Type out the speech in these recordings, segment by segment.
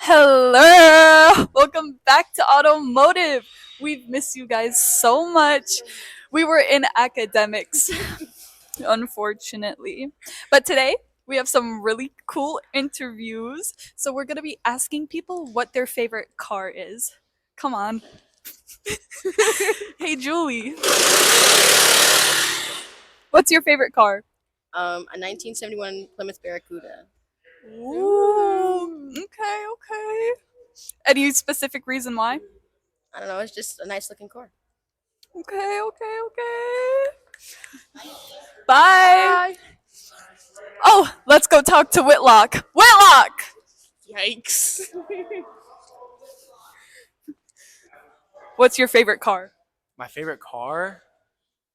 Hello! Welcome back to Automotive. We've missed you guys so much. We were in academics, unfortunately. But today, we have some really cool interviews. So, we're going to be asking people what their favorite car is. Come on. Hey, Julie. What's your favorite car? A 1971 Plymouth Barracuda. Ooh. Okay. Any specific reason why? I don't know. It's just a nice looking car. Okay. Bye. Oh, let's go talk to Whitlock. Whitlock! Yikes. What's your favorite car? My favorite car?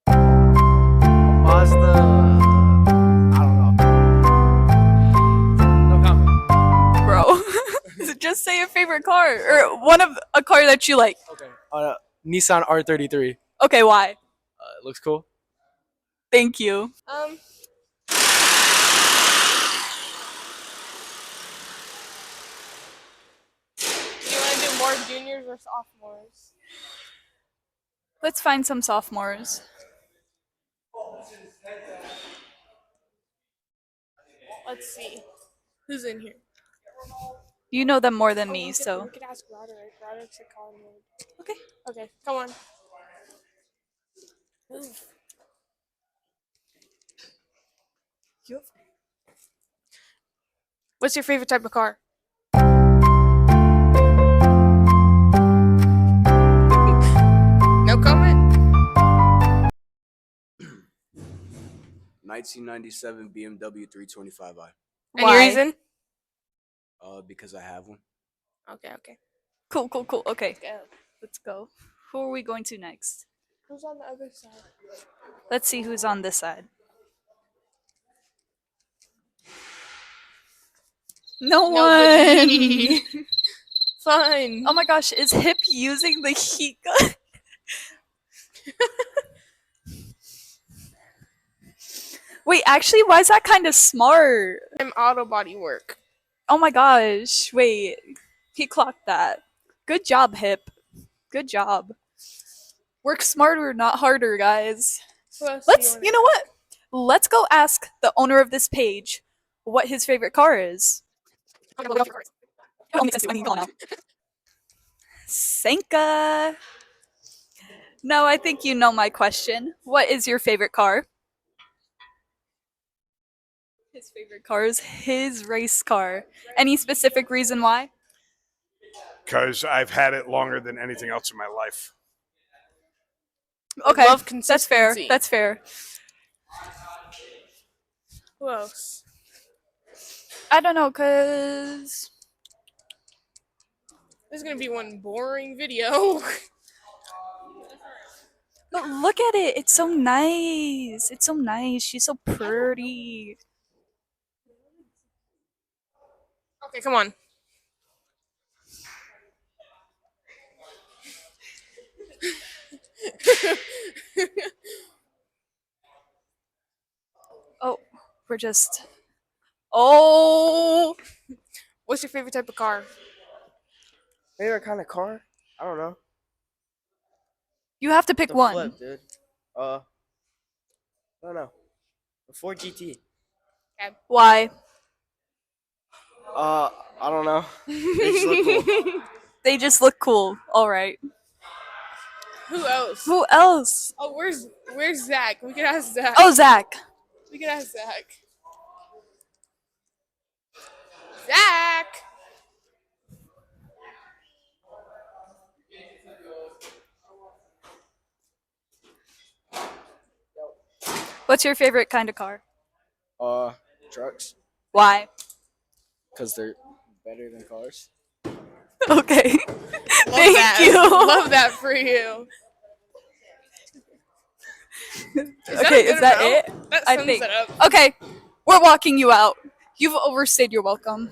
Mazda. I don't know. No comment. Bro. Just say your favorite car. Or a car that you like. Okay. Nissan R33. Okay, why? It looks cool. Thank you. Do you want to do more juniors or sophomores? Let's find some sophomores. Let's see. Who's in here? You know them more than me, so. We could ask Roderick. Roderick's a Collingwood. Okay. Okay, come on. What's your favorite type of car? No comment? 1997 BMW 325i. Any Why? reason? Because I have one. Okay. Cool. Okay, Go. let's go. Who are we going to next? Who's on the other side? Let's see who's on this side. No one! Nobody. Fine. Oh my gosh, is Hip using the heat gun? Wait, actually, why is that kind of smart? I'm auto body work. Oh my gosh, wait. He clocked that. Good job, Hip. Good job. Work smarter, not harder, guys. Who else do You know what? Let's go ask the owner of this page what his favorite car is. Senka. No, I think you know my question. What is your favorite car? His favorite car is his race car. Any specific reason why? Because I've had it longer than anything else in my life. Okay, love that's fair. consistency. That's fair. Who else? I don't know, cause This is gonna be one boring video. but look at it. It's so nice. It's so nice. She's so pretty. Okay, come on. Oh, we're just. Oh, What's your favorite type of car? Favorite kind of car? I don't know. you have to pick The one. Flip, dude. I don't know. The Ford GT. Why? I don't know. They just look cool. They just look cool. All right. Who else? Who else? Oh, where's Zach? We could ask Zach. Oh, Zach. We could ask Zach. Zach. What's your favorite kind of car? Trucks, Why? because they're better than cars. Okay. Love Thank that. you. Love that for you. Okay, is that it? That I sums think. it up. Okay, we're walking you out. You've overstayed your welcome.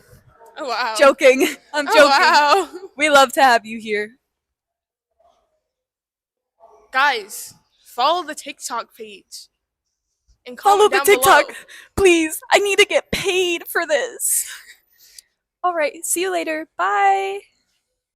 Oh wow. Joking. I'm joking. Oh wow. We love to have you here. Guys, follow the TikTok page. And Follow comment the down TikTok, below. please. I need to get paid for this. All right, see you later. Bye.